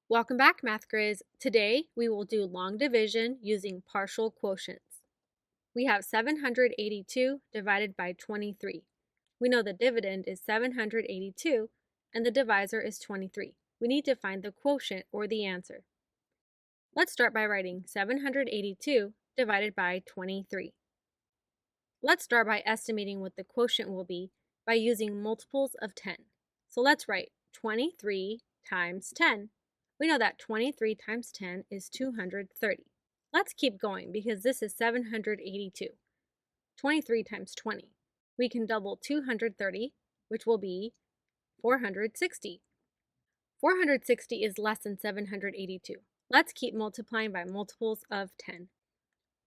Welcome back, Math Grizz. Today we will do long division using partial quotients. We have 782 divided by 23. We know the dividend is 782 and the divisor is 23. We need to find the quotient or the answer. Let's start by writing 782 divided by 23. Let's start by estimating what the quotient will be by using multiples of 10. So let's write 23 times 10. We know that 23 times 10 is 230. Let's keep going because this is 782. 23 times 20. We can double 230, which will be 460. 460 is less than 782. Let's keep multiplying by multiples of 10.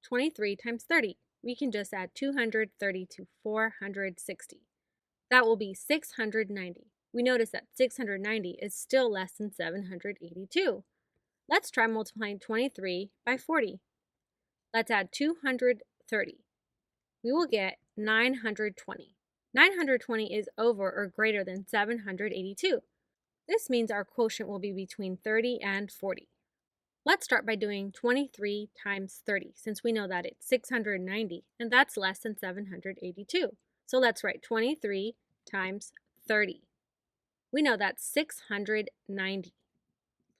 23 times 30. We can just add 230 to 460. That will be 690. We notice that 690 is still less than 782. Let's try multiplying 23 by 40. Let's add 230. We will get 920. 920 is over or greater than 782. This means our quotient will be between 30 and 40. Let's start by doing 23 times 30, since we know that it's 690, and that's less than 782. So let's write 23 times 30. We know that's 690.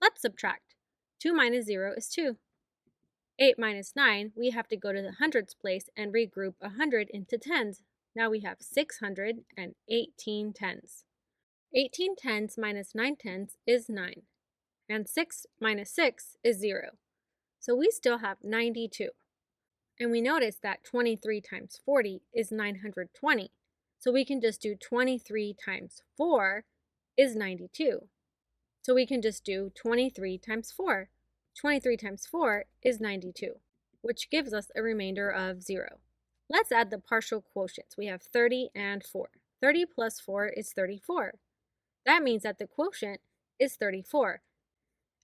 Let's subtract. 2 minus 0 is 2. 8 minus 9, we have to go to the hundreds place and regroup 100 into tens. Now we have 618 tens. 18 tens minus 9 tens is 9. And 6 minus 6 is 0. So we still have 92. And we notice that 23 times 40 is 920. So we can just do 23 times 4 is 92. So we can just do 23 times 4. 23 times 4 is 92, which gives us a remainder of 0. Let's add the partial quotients. We have 30 and 4. 30 plus 4 is 34. That means that the quotient is 34.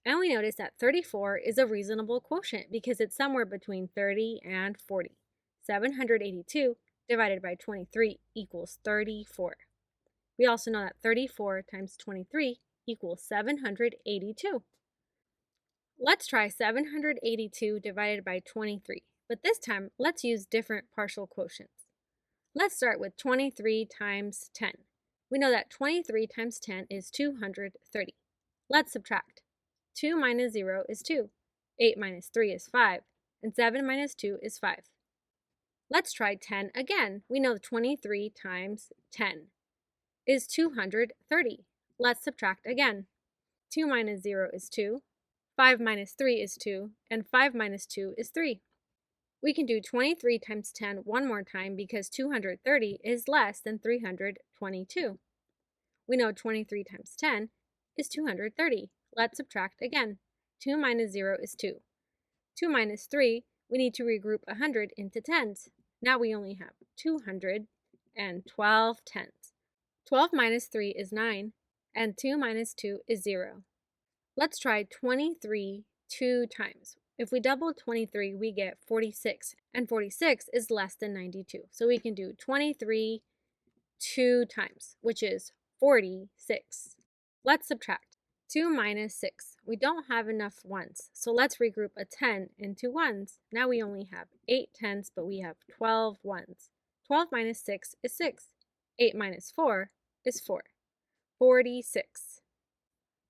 And we notice that 34 is a reasonable quotient because it's somewhere between 30 and 40. 782 divided by 23 equals 34. We also know that 34 times 23 equals 782. Let's try 782 divided by 23, but this time let's use different partial quotients. Let's start with 23 times 10. We know that 23 times 10 is 230. Let's subtract. 2 minus 0 is 2. 8 minus 3 is 5. And 7 minus 2 is 5. Let's try 10 again. We know 23 times 10 is 230. Let's subtract again. 2 minus 0 is 2. 5 minus 3 is 2. And 5 minus 2 is 3. We can do 23 times 10 one more time because 230 is less than 322. We know 23 times 10 is 230. Let's subtract again. 2 minus 0 is 2. 2 minus 3, we need to regroup 100 into tens. Now we only have 212 tens. 12 minus 3 is 9, and 2 minus 2 is 0. Let's try 23 two times. If we double 23, we get 46, and 46 is less than 92. So we can do 23 two times, which is 46. Let's subtract. 2 minus 6. We don't have enough ones, so let's regroup a 10 into ones. Now we only have 8 tens, but we have 12 ones. 12 minus 6 is 6. 8 minus 4 is 4. 46.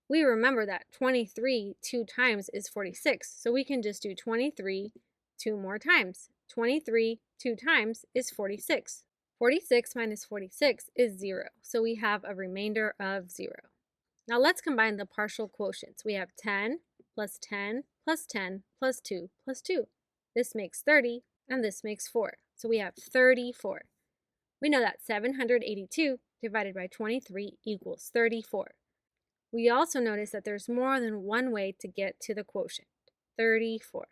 We remember that 23 two times is 46, so we can just do 23 two more times. 23 two times is 46. 46 minus 46 is 0, so we have a remainder of 0. Now let's combine the partial quotients. We have 10 plus 10 plus 10 plus 2 plus 2. This makes 30, and this makes 4. So we have 34. We know that 782 divided by 23 equals 34. We also notice that there's more than one way to get to the quotient, 34.